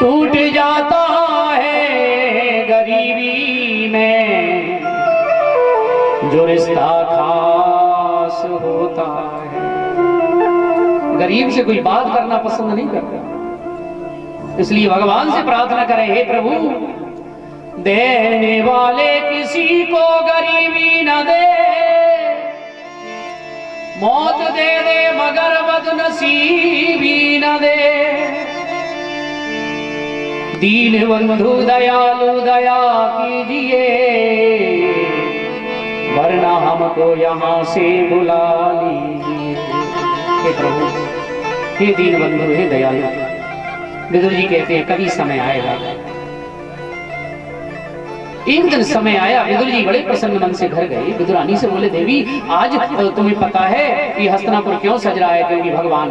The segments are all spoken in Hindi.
टूट जाता है गरीबी में जो रिश्ता खास होता है। गरीब से कोई बात करना पसंद नहीं करता, इसलिए भगवान से प्रार्थना करें, हे प्रभु देने वाले किसी को गरीबी न दे, मौत दे दे मगर बदनसीबी न दे। दीन बंधु दयालु दया कीजिए, वरना हमको यहाँ से बुला लीजिए। हे प्रभु, हे दीन बंधु, हे दयालु, विदुर जी कहते हैं कभी समय आएगा। एक दिन समय आया, विदुर जी बड़े प्रसन्न मन से घर गए। विदुरानी से बोले, देवी आज तुम्हें पता है कि हस्तिनापुर क्यों सज रहा है? क्योंकि भगवान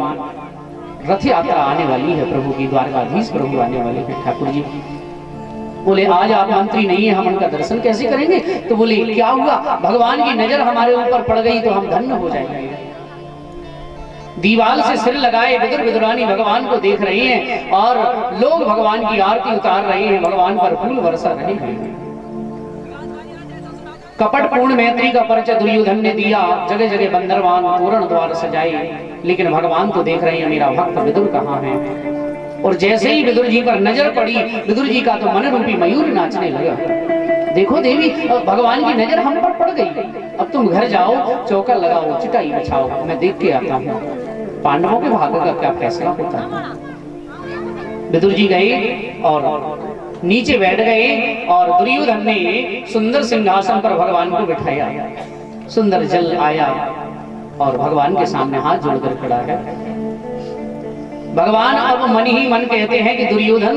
रथ यात्रा आने वाली है, प्रभु की द्वारकाधीश प्रभु आने वाले हैं। ठाकुर जी बोले, आज आप मंत्री नहीं है, हम उनका दर्शन कैसे करेंगे? तो बोले, क्या हुआ? भगवान की नजर हमारे ऊपर पड़ गई तो हम धन्य हो जाएंगे। दीवाल से सिर लगाए विदुर विदुरानी भगवान को देख रहे हैं और लोग भगवान की आरती उतार रहे हैं, भगवान पर फूल बरसा रहे हैं। कपट पूर्ण मैत्री का परिचय दुर्योधन ने दिया, जगह जगह बंदरवान तोरण द्वार सजाए, लेकिन भगवान तो देख रहे हैं मेरा भक्त विदुर कहाँ है। और जैसे ही विदुर जी पर नजर पड़ी, विदुर जी का तो मन रूपी मयूर नाचने लगा। देखो देवी, भगवान की नजर हम पर पड़ गई, अब तुम घर जाओ, चौका लगाओ, चिटाई बिछाओ, मैं देख के आता हूँ पांडवों के भाग्य का क्या फैसला होता है। विदुर जी गए और नीचे बैठ गए और दुर्योधन ने सुंदर सिंहासन पर भगवान को बिठाया। सुंदर जल आया और भगवान के सामने हाथ जोड़कर खड़ा है। भगवान अब मन ही मन कहते हैं कि दुर्योधन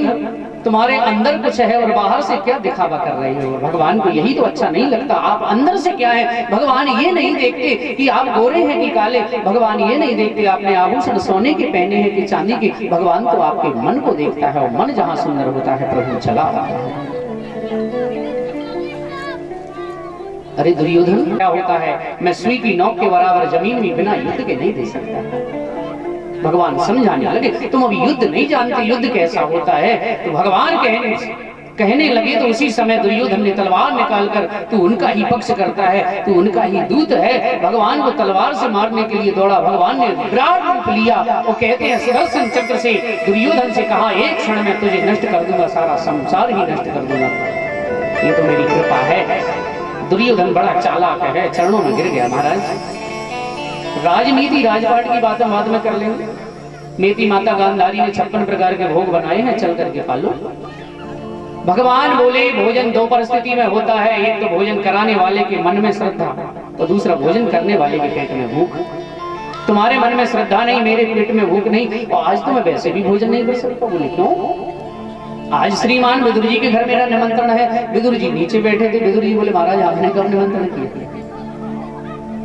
तुम्हारे अंदर कुछ है और बाहर से क्या दिखावा कर रहे हो। भगवान को यही तो अच्छा नहीं लगता, आप अंदर से क्या है। भगवान ये नहीं देखते कि आप गोरे हैं कि काले, भगवान ये नहीं देखते आपने आभूषण सोने के पहने हैं कि चांदी के। भगवान तो आपके मन को देखता है और मन जहां सुंदर होता है प्रभु चला आता है। अरे दुर्योधन, क्या होता है, मैं सुई की नोक के बराबर जमीन में बिना युद्ध के नहीं दे सकता। भगवान समझाने लगे, तुम अभी युद्ध नहीं जानते, युद्ध कैसा होता है। तो भगवान कहने लगे तो उसी समय दुर्योधन ने तलवार निकालकर, तू उनका ही पक्ष करता है, तू उनका ही दूत है, भगवान को तलवार से मारने के लिए दौड़ा। भगवान ने विराट रूप लिया और कहते हैं सुदर्शन चक्र से दुर्योधन से कहा, एक क्षण में तुझे नष्ट कर दूंगा, सारा संसार ही नष्ट कर दूंगा। ये तो मेरी कृपा है। दुर्योधन बड़ा चालाक है, चरणों में गिर गया। महाराज राजनीति राजपाट की बात हम बाद में कर लेंगे। नेति माता गांधारी ने 56 प्रकार के भोग बनाए हैं, चल करके पालो। भगवान बोले, भोजन दो परिस्थिति में होता है, एक तो भोजन कराने वाले के मन में श्रद्धा और दूसरा भोजन करने वाले के पेट में भूख। तुम्हारे मन में श्रद्धा नहीं, मेरे पेट में भूख नहीं, और आज तो मैं वैसे भी भोजन नहीं कर सकता। बोले क्यों? आज श्रीमान विदुर जी के घर मेरा निमंत्रण है। विदुर जी नीचे बैठे थे। विदुर जी बोले, महाराज आपने कब निमंत्रण किया?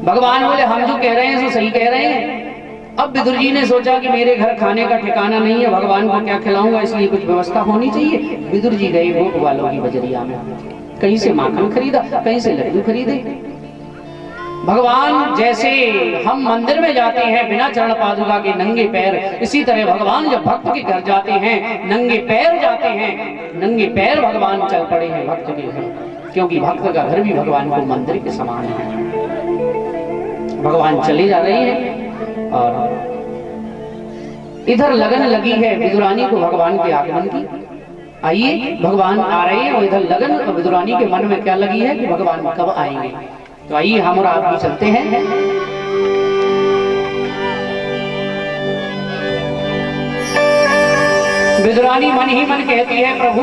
भगवान बोले, हम जो कह रहे हैं सो सही कह रहे हैं। अब विदुर जी ने सोचा कि मेरे घर खाने का ठिकाना नहीं है, भगवान को क्या खिलाऊंगा, इसलिए कुछ व्यवस्था होनी चाहिए। विदुर जी गए भोग वालों की बजरिया में, कहीं से माखन खरीदा, कहीं से लड्डू खरीदे। भगवान जैसे हम मंदिर में जाते हैं बिना चरण पादुका के नंगे पैर, इसी तरह भगवान जब भक्त के घर जाते हैं नंगे पैर जाते हैं। नंगे पैर भगवान चल पड़े हैं भक्त के घर, क्योंकि भक्त का घर भी भगवान को मंदिर के समान है। भगवान चले जा रहे हैं और इधर लगन लगी है विदुरानी को भगवान के आगमन की। आइए, भगवान आ रहे हैं और इधर लगन विदुरानी के मन में क्या लगी है कि भगवान कब आएंगे। तो आइए हम और आप भी चलते हैं। विदुरानी मन ही मन कहती है, प्रभु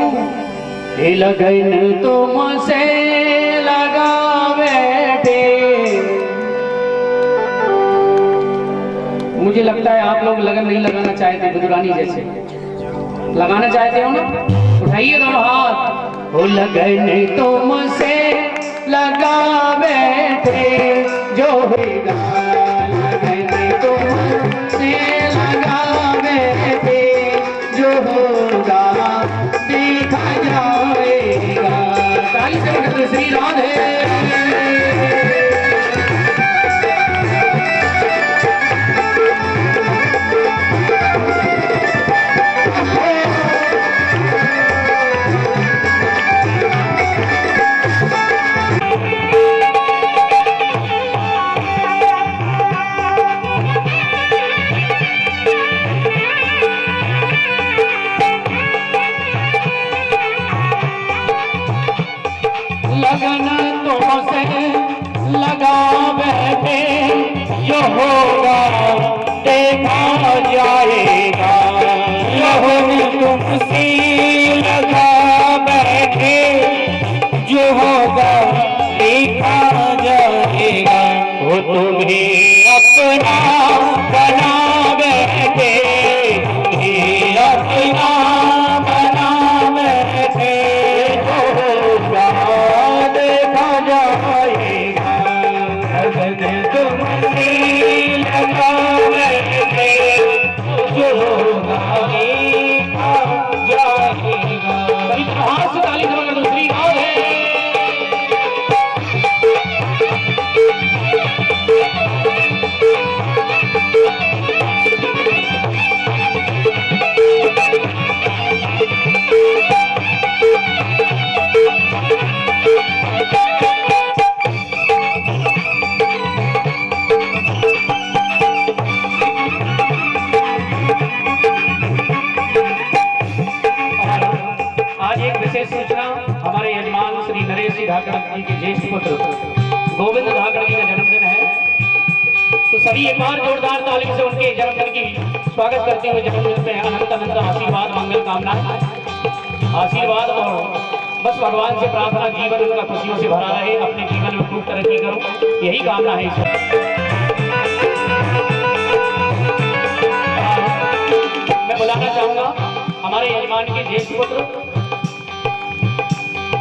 हे लगन तुमसे लगा बैठे। मुझे लगता है आप लोग लगन नहीं लगाना चाहते, विदुरानी जैसे लगाना चाहते हो ना? उठाइए दोनों हाथ। हो लगन तुमसे लगा बैठे, जो होगा लगन तुमसे लगा बैठे, जो होगा देखा जाएगा। ताली से कहते श्री राधे। विशेष सूचना, हमारे यजमान श्री नरेश धाकड़ जी के ज्येष्ठ पुत्र गोविंद धाकड़ जी का जन्मदिन है। तो सभी एक बार जोरदार ताली से उनके जन्मदिन की स्वागत करते हुए जन्मदिन में अनंत अनंत आशीर्वाद मंगल कामनाएं आशीर्वाद, और बस भगवान से प्रार्थना जीवन उनका खुशियों से भरा रहे, अपने जीवन में खूब तरक्की करो, यही कामना है ईश्वर। मैं बुलाना चाहूंगा हमारे यजमान के ज्येष्ठ पुत्र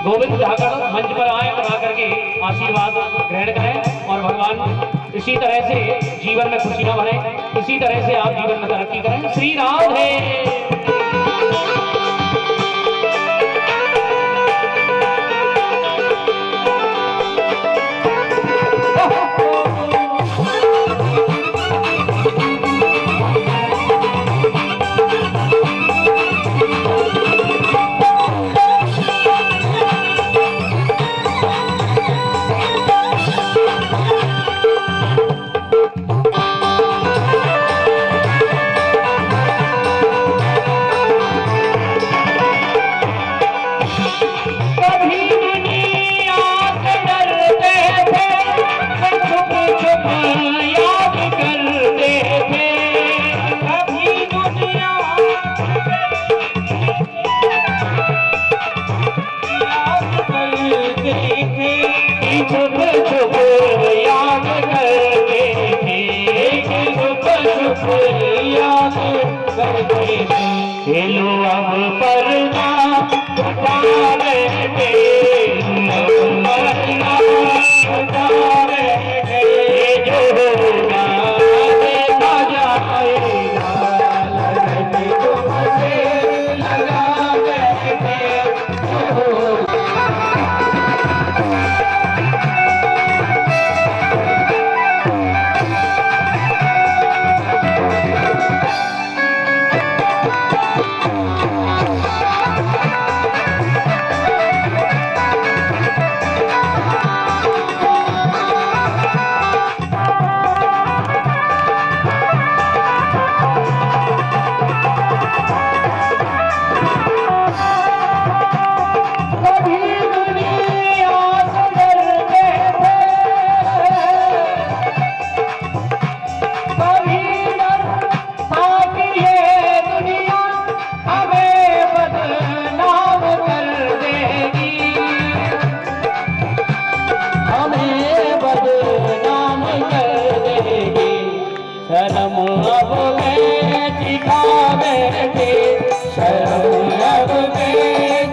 गोविंद धाकड़ मंच पर आए और आकर के आशीर्वाद ग्रहण करें, और भगवान इसी तरह से जीवन में खुशियां भरे, इसी तरह से आप जीवन में तरक्की करें। श्री राधे। खेलो अब परना उठा बैठे, परना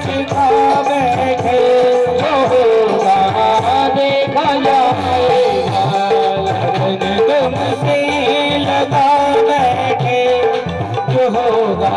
उठा बैठे, जो होगा देखा जाएगा, लगन तुमसे लगा बैठे, जो होगा।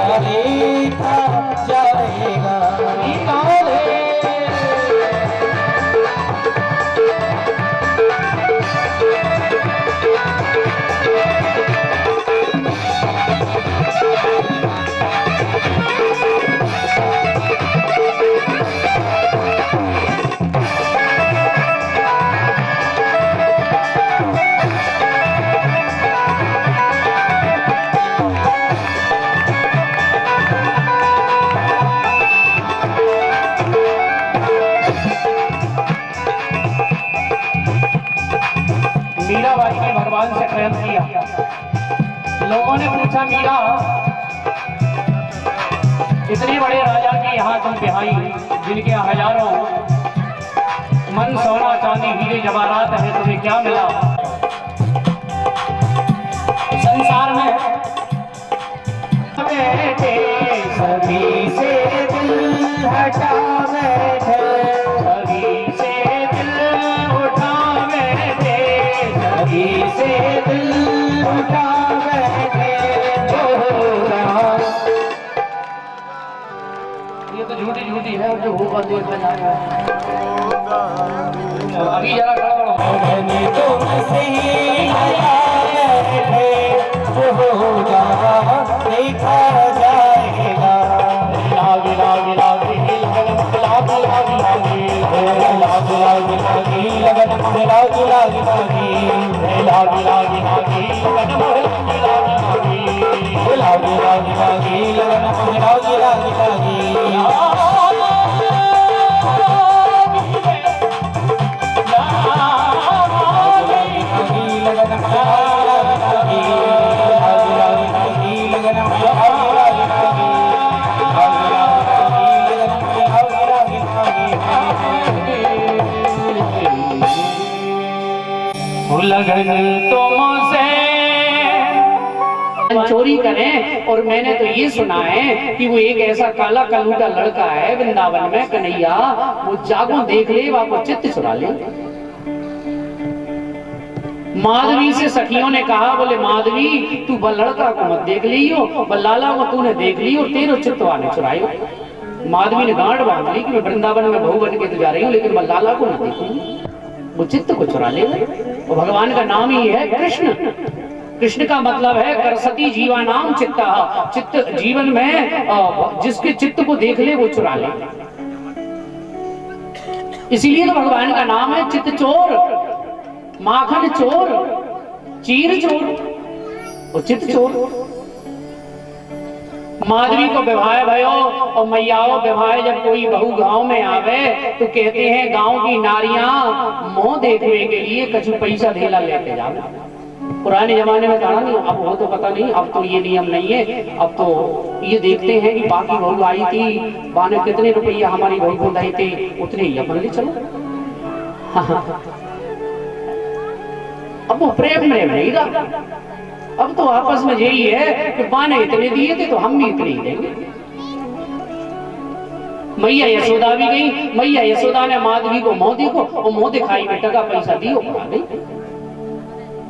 मीराबाई ने भगवान से प्रेम किया। लोगों ने पूछा, मीरा इतने बड़े राजा की यहाँ तुम बिहाई, जिनके हजारों मन सोना चांदी हीरे जवाहरात है, तुम्हें क्या मिला संसार में? बैठे सभी से दिल हटा बैठे, सभी से दिल उठा बैठे, सभी से दिल उठा बैठे, जो होगा। ये तो झूठी झूठी है, जो होगा देखा जाएगा। अभी जरा खड़ा होगा, देखा जाएगा। लागी लागी लागी लगन लागी लागी लागी, लागी लागी लागी लगन लागी लागी लागी, लागी लागी लागी लगन लागी लागी लागी, लागी लागी लागी लगन लागी लागी लागी। लगन तुमसे चोरी करें। और मैंने तो ये सुना है कि वो एक ऐसा काला कलूटा लड़का है वृंदावन में, कन्हैया, वो जागो देख ले वो चित्त चुरा ले। माधवी से सखियों ने कहा, बोले माधवी तू बल लड़का को मत देख लियो, बल लाला को तूने देख ली और तेरो चित्तवा ने चुरायो। माधवी ने गांठ बांध ली कि मैं वृंदावन में बहू बन के तो जा रही हूँ, लेकिन बल लाला को न देखूंगी, वो चित्त को चुरा ले। और भगवान का नाम ही है कृष्ण। कृष्ण का मतलब है करसती जीवा नाम चित्ता, चित्त जीवन में जिसके चित्त को देख ले वो चुरा ले। इसीलिए तो भगवान का नाम है चित्त चोर, माखन चोर, चीर चोर और चित्त चोर। माधवी को विवाह भयो और मैयाओ विवाह जब कोई बहू गांव में आवे तो कहते हैं गांव की नारियां मोह देखने के लिए कछु पैसा धेला लेते जावे। पुराने जमाने में था नहीं, अब वो तो पता नहीं, अब तो ये नियम नहीं है। अब तो ये देखते हैं कि बाकी बहू आई थी, बाने कितने रुपया हमारी बहू को दिए थे, उतने ही अपन ले चलो। अब वो प्रेम नहीं रहा, अब तो आपस में यही है कि बाने इतने दिए थे तो हम भी इतने ही देंगे। मैया यशोदा भी गई, मैया यशोदा ने माधवी को मोह देखो और मोह दिखाई में टका पैसा दियो पड़ा गई।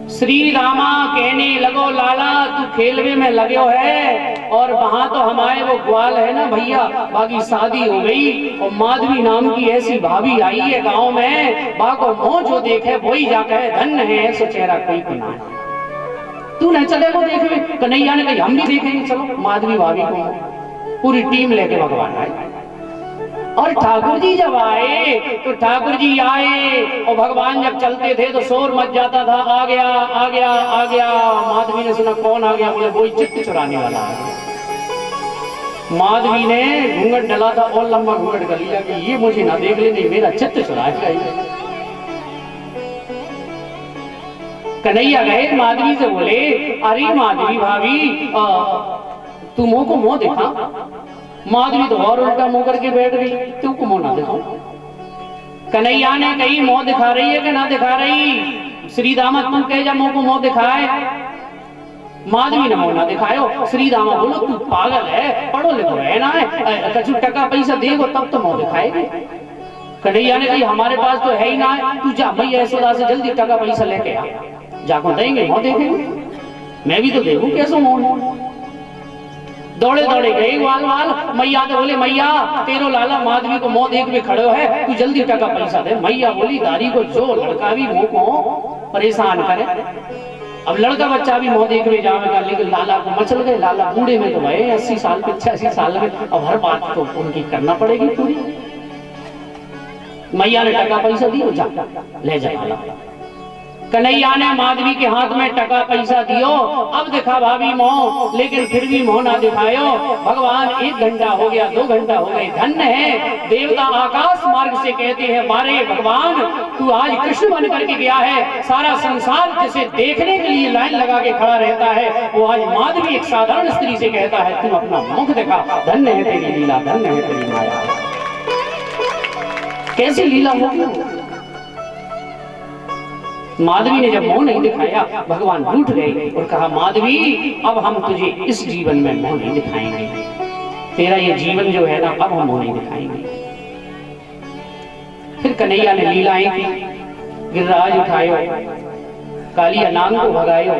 श्री रामा कहने लगो लाला तू खेलवे में लगो है, और वहां तो हमारे वो ग्वाल है ना भैया, बाकी शादी हो गई और माधवी नाम की ऐसी भाभी आई है गांव में, बाको मोह जो देखे वही जाकर धन्य है ऐसा चेहरा कोई को ना। तू नहीं चले वो देखे। कन्हैया ने कही हम भी देखेंगे, चलो माधवी भाभी को पूरी टीम लेके भगवान आए। और ठाकुर जी जब आए तो ठाकुर जी आए और भगवान जब चलते थे तो शोर मच जाता था, आ गया आ गया आ गया। माधवी ने सुना कौन आ गया, बोले वही चित्त चुराने वाला आ गया। माधवी ने घूंघट डाला था और लंबा घूंघट कर लिया कि ये मुझे ना देख ले, नहीं मेरा चित्त चुराएगा। कन्हैया गए माधवी से बोले, अरे माधवी भाभी तू मुंह को मुंह दिखा। माधवी तो और उल्टा मुंह करके बैठ गई, तुमको मुंह ना दिखाओ। कन्हैया ने कही मुंह दिखा रही है कि ना दिखा रही? श्री दामा तू कह जा मुंह को मुंह दिखाए। माधवी ने मुंह ना दिखायो। श्री दामा बोलो तू पागल है, पढ़ो लिखो है ना, कछु टका पैसा देगो तब तो मुंह दिखाएगी। कन्हैया ने कही हमारे पास तो है ही ना, तू जा मैया यशोदा से जल्दी टका पैसा लेके आ, जाको देंगे मुंह देखेंगे, मैं भी तो देखूं कैसे मुंह। दौड़े दौड़े गए वाल वाल। मैया तो बोले मैया तेरो लाला माधवी को मुंह देख में खड़े है, तू जल्दी टका पैसा दे। मैया बोली दारी को जो लड़का भी मुंह को परेशान करे, अब लड़का बच्चा भी मुंह देख में जाएगा, लेकिन लाला को मचल गए। लाला बूढ़े में तो भाई 80 साल 85 साल में, अब हर बात तो उनकी करना पड़ेगी पूरी। मैया ने टका पैसा दियो, जा ले जा लाला। कन्हैया ने माधवी के हाथ में टका पैसा दियो, अब दिखा भाभी मोह, लेकिन फिर भी मोह ना दिखायो। भगवान 1 घंटा हो गया, 2 घंटा हो गए, धन्य है। देवता आकाश मार्ग से कहते हैं मारे भगवान तू आज कृष्ण बन करके गया है, सारा संसार जिसे देखने के लिए लाइन लगा के खड़ा रहता है, वो आज माधवी एक साधारण स्त्री से कहता है तू अपना मुख दिखा, धन्य है तेरी लीला, धन्य है तेरी माया। कैसी लीला होगी। माधवी ने जब मुंह नहीं दिखाया, भगवान रूठ गए और कहा माधवी अब हम तुझे इस जीवन में मुंह नहीं दिखाएंगे, तेरा ये जीवन जो है ना अब हम मुंह नहीं दिखाएंगे। फिर कन्हैया ने लीलाएं की, गिरिराज उठायो, कालिया नाग को भगायो,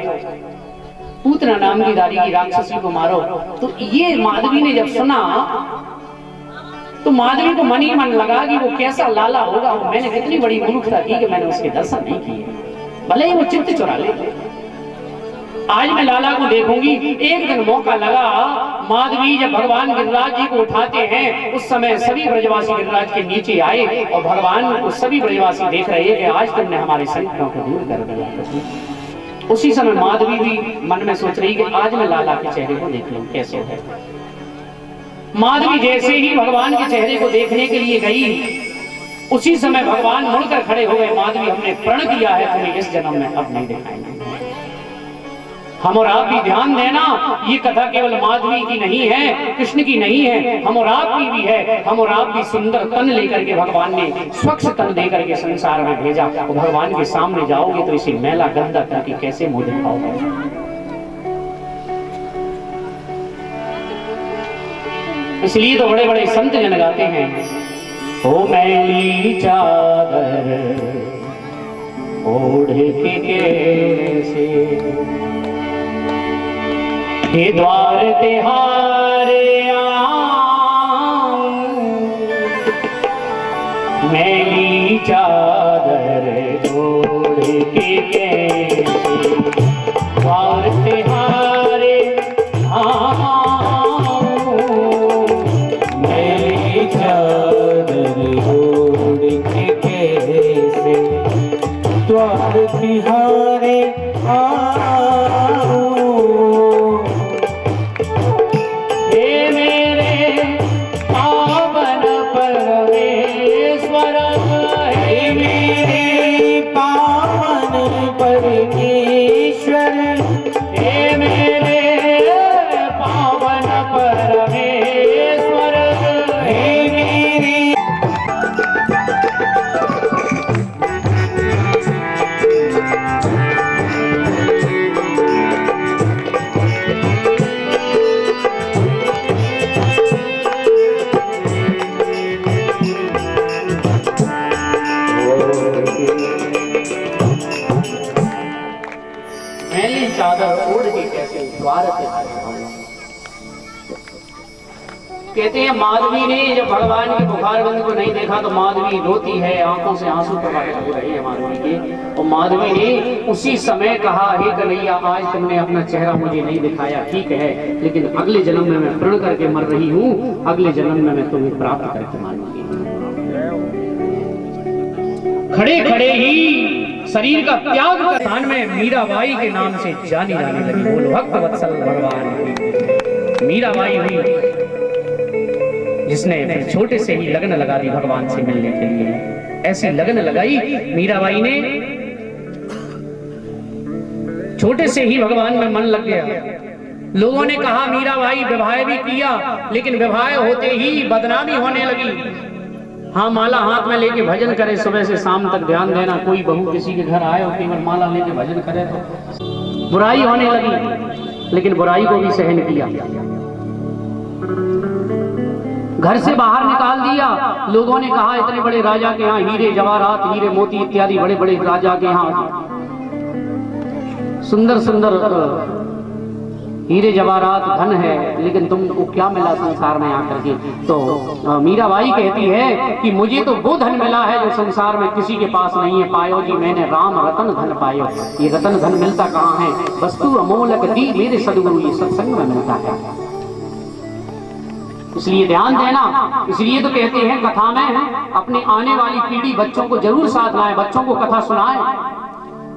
पूतना नाम की दारी की राक्षसी को मारो। तो ये माधवी ने जब सुना तो माधवी को मन ही मन लगा कि वो कैसा लाला होगा। मैंने कितनी बड़ी मूर्खता की कि मैंने उसके दर्शन नहीं किए, भले ही वो चित्त चुरा ले। आज मैं लाला को देखूंगी। एक दिन मौका लगा, माधवी जब भगवान गिरिराज जी को उठाते हैं उस समय सभी ब्रजवासी गिरिराज के नीचे आए और भगवान को सभी ब्रजवासी देख रहे हैं कि आज तुमने हमारे संकटों को दूर कर दिया। उसी समय माधवी भी मन में सोच रही कि आज मैं लाला के चेहरे को देख लूं कैसे है। माधवी जैसे ही भगवान के चेहरे को देखने के लिए गई, उसी समय भगवान मुड़कर खड़े हो गए। माधवी हमने प्रण किया है तुम्हें इस जन्म में अब नहीं दिखाएंगे। हम और आप भी ध्यान देना, ये कथा केवल माधवी की नहीं है, कृष्ण की नहीं है, हम और आप की भी है। हम और आप भी सुंदर तन लेकर के भगवान ने स्वच्छ तन देकर के संसार में भेजा। और भगवान के सामने जाओगे तो इसे मैला गंदा करके कैसे मुंह दिखाओगे? इसलिए तो बड़े बड़े संत जन गाते हैं, ओ मैली चादर ओढ़ के कैसे हे द्वार तिहारे आऊं, मैली चादर ओढ़ के कैसे द्वार तिहारे आऊं, मैली चादर ओढ़ के कैसे द्वार तिहारे आऊं। कहते हैं माधवी ने जब भगवान के बुखारबंद को नहीं देखा तो माधवी रोती है, आंखों से आंसू प्रवाहित हो रहे हैं माधवी के। और माधवी ने उसी समय कहा, हे कन्हैया आज तुमने अपना चेहरा मुझे नहीं दिखाया, ठीक है, लेकिन अगले जन्म में मैं प्रण करके मर रही हूँ, अगले जन्म में मैं तुम्हें प्राप्त करके मानूंगी। खड़े खड़े ही शरीर का त्याग कर स्थान में मीराबाई के नाम से जानी जाने लगी। बोलो भक्त वत्सल भगवान की। मीराबाई हुई जिसने फिर छोटे से ही लगन लगा दी भगवान से मिलने के लिए। ऐसी लगन लगाई मीराबाई ने, छोटे से ही भगवान में मन लग गया। लोगों ने कहा मीराबाई विवाह भी किया, लेकिन विवाह होते ही बदनामी होने लगी। हाँ, माला हाथ में लेके भजन करे, सुबह से शाम तक ध्यान देना। कोई बहू किसी के घर आए और केवल माला लेके भजन करे तो बुराई होने लगी, लेकिन बुराई को भी सहन किया। घर से बाहर निकाल दिया। लोगों ने कहा इतने बड़े राजा के यहाँ हीरे जवाहरात, हीरे मोती इत्यादि बड़े बड़े राजा के यहाँ सुंदर सुंदर हीरे जवाहरात धन है, लेकिन तुमको क्या मिला संसार में आकर के? तो मीराबाई कहती है कि मुझे तो वो धन मिला है जो संसार में किसी के पास नहीं है। पायो जी मैंने राम रतन धन पायो। ये रतन धन मिलता कहाँ है? वस्तु अमोलक दी मेरे सदगुरु, ये सत्संग में मिलता है। इसलिए ध्यान देना। इसलिए तो कहते हैं कथा में अपने आने वाली पीढ़ी बच्चों को जरूर साथ लाए, बच्चों को कथा सुनाए।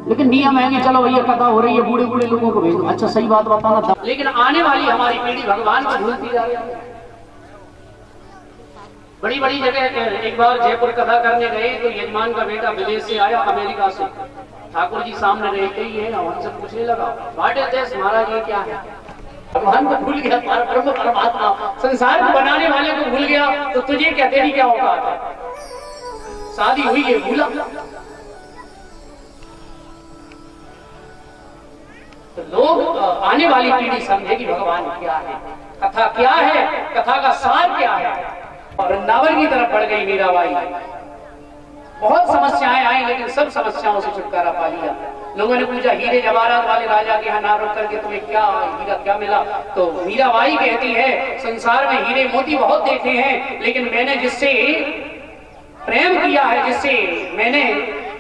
लेकिन नियम है कि चलो भैया कथा हो रही है, बूढ़े बूढ़े लोगों को भेज दो। अच्छा, सही बात बताना। लेकिन आने वाली हमारी पीढ़ी भगवान को भूलती जा रही है। बड़ी बड़ी जगह एक बार जयपुर कथा करने गए तो यजमान का बेटा विदेश से आया, अमेरिका से। ठाकुर जी सामने रहते ही है, हमसे पूछने लगा व्हाट इज दिस महाराज, ये क्या है? भगवान को भूल गया, ब्रह्म परमात्मा संसार को बनाने वाले को भूल गया, तो तुझे कहते नहीं क्या होगा? शादी हुई है, भूला। तो लोग आने वाली पीढ़ी समझे कि भगवान क्या है, कथा क्या है, कथा का सार क्या है। और वृंदावन की तरफ बढ़ गई मीराबाई। बहुत समस्याएं आई, लेकिन सब समस्याओं से छुटकारा पा लिया। लोगों ने पूछा हीरे जवाहरात वाले राजा के यहाँ ना रुक करके तुम्हें क्या हीरा क्या मिला? तो मीराबाई कहती है संसार में हीरे मोती बहुत देखे हैं, लेकिन मैंने जिससे प्रेम किया है, जिससे मैंने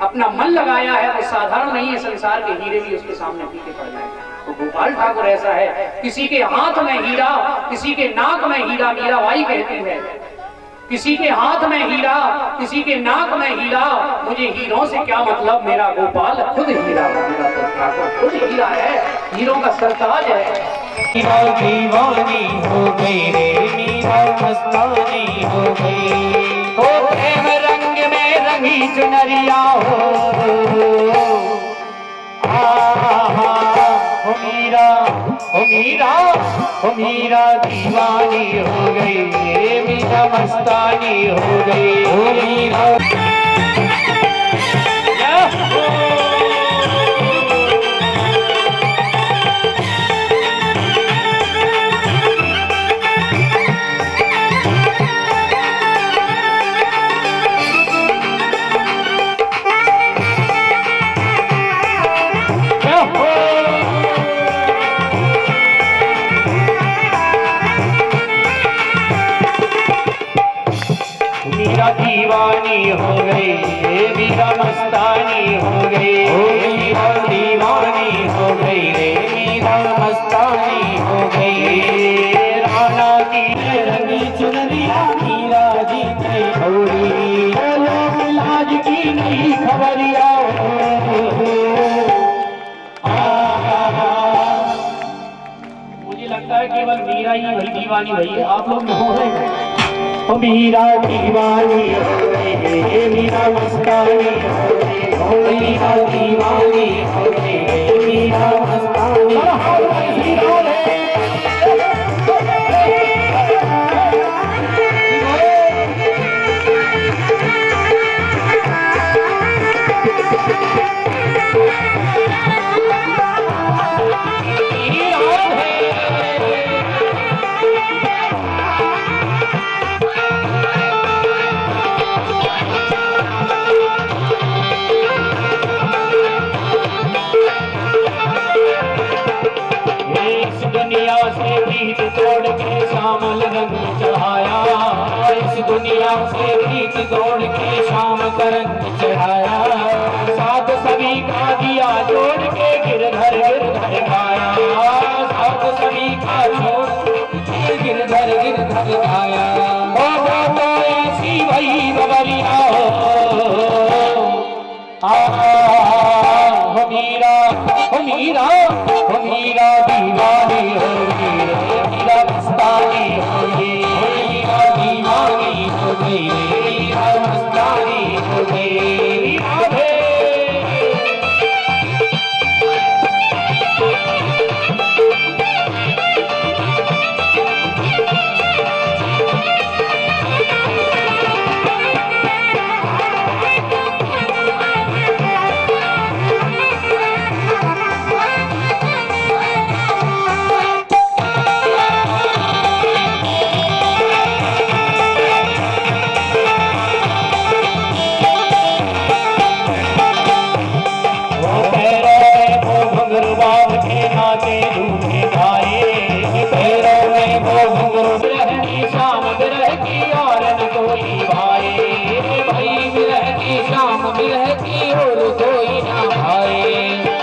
अपना मन लगाया है, वो साधारण नहीं है। संसार के हीरे भी उसके सामने फीके पड़ जाए। तो गोपाल ठाकुर ऐसा है, किसी के हाथ में हीरा, किसी के नाक में हीरा। मीराबाई कहती है किसी के हाथ में हीरा, किसी के नाक में हीरा, मुझे हीरों से क्या मतलब, मेरा गोपाल खुद हीरा। मेरा तो ठाकुर खुद हीरा है, हीरों का सरताज है। दीवानी हो गई रे मीरा, मस्तानी हो गई। ओ प्रेम रंग में रंगी चुनरिया हो, मीरा ओ मीरा, ओ मीरा दीवानी हो गई, ये मीरा मस्तानी हो गई। ओ मीरा दीवानी हो गई, ये मीरा मस्तानी हो गई। ओ मीरा दीवानी हो गई, रे मीरा मस्तानी हो गई। राना की रंगी चुनरिया मीरा जी की छोड़ी, लोग लाज की नहीं खबरिया। मुझे लगता है केवल मीरा ही वही दीवानी भई है, आप लोग हो रहे हैं। ओ मीरा दीवानी हो गई, ये मीरा मस्तानी हो गई। ओ मीरा दीवानी हो गई, ये मीरा मस्तानी हो गई। दुनिया से प्रीत तोड़ के शाम रंग चढ़ाया, इस दुनिया से प्रीत तोड़ के शाम का रंग चढ़ाया। साथ सभी का दिया जोड़ के गिरधर गिरधर गाया, साथ सभी का जोड़ के गिरधर गिरधर गाया। हो तो ऐसी वही बबरिया हो मीरा, हो मीरा, हो मीरा दीवानी हो गई, मीरा मस्तानी हो गई। मीरा दीवानी हो गई, मीरा मस्तानी हो गई। राधे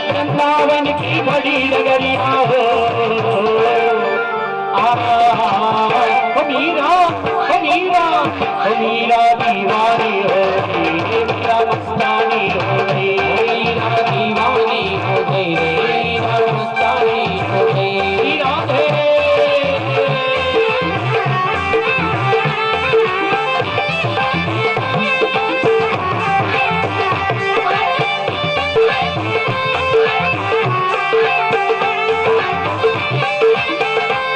वृंदावन की बड़ी नगरिया हो मीरा, मीरा, मीरा दीवानी हो गई, मीरा मस्तानी हो गई। मीरा दीवानी हो गई।